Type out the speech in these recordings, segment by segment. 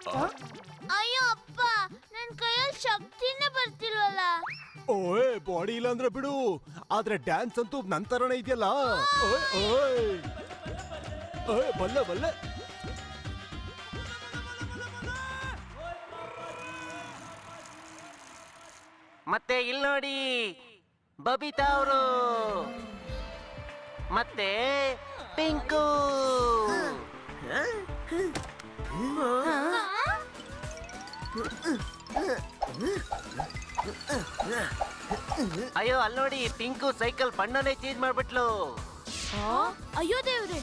ಅಯ್ಯೋ ಅಪ್ಪ, ನನ್ ಕೈಯಲ್ಲಿ ಶಕ್ತಿನೇ ಬರ್ತಿಲ್ವಲ್ಲ. ಓಯ್ ಬಾಡಿ ಇಲ್ಲ ಅಂದ್ರೆ ಬಿಡು, ಆದ್ರೆ ಡ್ಯಾನ್ಸ್ ಅಂತೂ ನಂತರನೇ ಇದೆಯಲ್ಲ. ಓಯ್ ಓಯ್ ಓಯ್ ಬಲ್ಲೆ ಬಲ್ಲೆ. ಮತ್ತೆ ಇಲ್ಲಿ ನೋಡಿ ಬಬಿತಾ ಅವರು ಮತ್ತೆ ಪಿಂಕು. ಅಯ್ಯೋ ಅಲ್ಲಿ ನೋಡಿ, ಪಿಂಕು ಸೈಕಲ್ ಬಣ್ಣನೇ ಚೇಂಜ್ ಮಾಡ್ಬಿಟ್ಲು. ಅಯ್ಯೋ ದೇವ್ರೆ.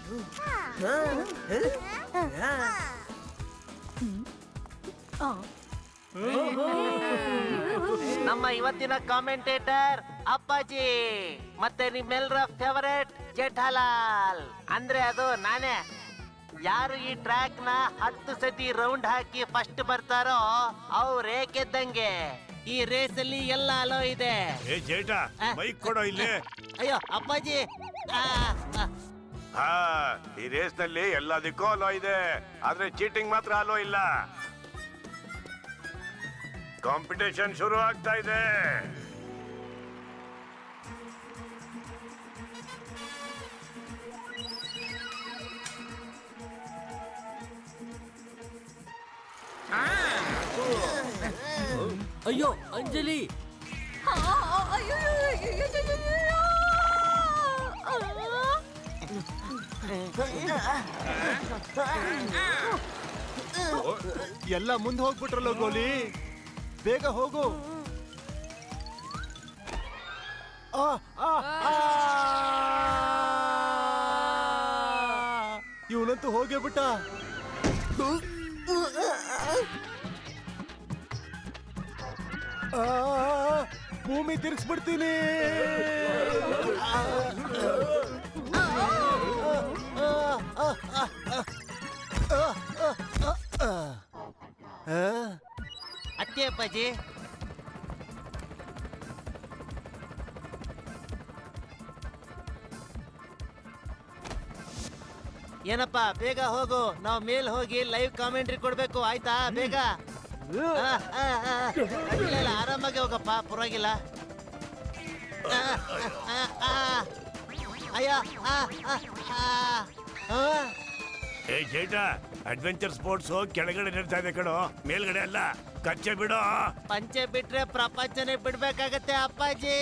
ನಮ್ಮ ಇವತ್ತಿನ ಕಾಮೆಂಟೇಟರ್ ಅಪ್ಪಾಜಿ ಮತ್ತೆ ನಿಮ್ಮೆಲ್ಲರ ಫೇವರೇಟ್ ಜೇಠಾಲಾಲ್, ಅಂದ್ರೆ ಅದು ನಾನೇ. ಯಾರು ಈ ಟ್ರ್ಯಾಕ್ ನ 10 ಸತಿ ರೌಂಡ್ ಹಾಕಿ ಫಸ್ಟ್ ಬರ್ತಾರೋ ಅವ್ರೇ ಗೆದ್ದಂಗೆ. ಈ ರೇಸ್ ಅಲ್ಲಿ ಎಲ್ಲ ಅಲೋ ಇದೆ. ಏ ಜೇಠ, ಬೈಕ್ ಕೊಡೋ ಇಲ್ಲಿ. ಅಯ್ಯೋ ಅಪ್ಪಾಜಿ, ಈ ರೇಸ್ ನಲ್ಲಿ ಎಲ್ಲದಕ್ಕೂ ಅಲೋ ಇದೆ, ಆದ್ರೆ ಚೀಟಿಂಗ್ ಮಾತ್ರ ಅಲೋ ಇಲ್ಲ. ಕಾಂಪಿಟೇಷನ್ ಶುರು ಆಗ್ತಾ ಇದೆ. ಅಯ್ಯೋ ಅಂಜಲಿ, ಎಲ್ಲ ಮುಂದೆ ಹೋಗ್ಬಿಟ್ರಲ್ಲ ಗೋಲಿ, ಬೇಗ ಹೋಗು. ಇವನಂತೂ ಹೋಗೇ ಬಿಟ್ಟ. ಭೂಮಿ ತಿರ್ಗಿಸ್ಬಿಡ್ತೀನಿ. ಅತ್ತೆ ಅಪ್ಪಾಜಿ. ಏನಪ್ಪ ಬೇಗ ಹೋಗು, ನಾವು ಮೇಲ್ ಹೋಗಿ ಲೈವ್ ಕಾಮೆಂಟ್ರಿ ಕೊಡ್ಬೇಕು, ಆಯ್ತಾ? ಬೇಗ ಇಲ್ಲ, ಆರಾಮಾಗಿ ಹೋಗಪ್ಪ, ಪರವಾಗಿಲ್ಲ. ಅಯ್ಯೋ ಏ ಜೇಠ, ಅಡ್ವೆಂಚರ್ ಸ್ಪೋರ್ಟ್ಸ್ ಕೆಳಗಡೆ ನಡೀತಾ ಇದೆ ಕಣೋ, ಮೇಲ್ಗಡೆ ಅಲ್ಲ. ಕಚ್ಚೆ ಬಿಡೋ. ಪಂಚೆ ಬಿಟ್ರೆ ಪ್ರಪಂಚನೇ ಬಿಡ್ಬೇಕಾಗತ್ತೆ ಅಪ್ಪಾಜಿ.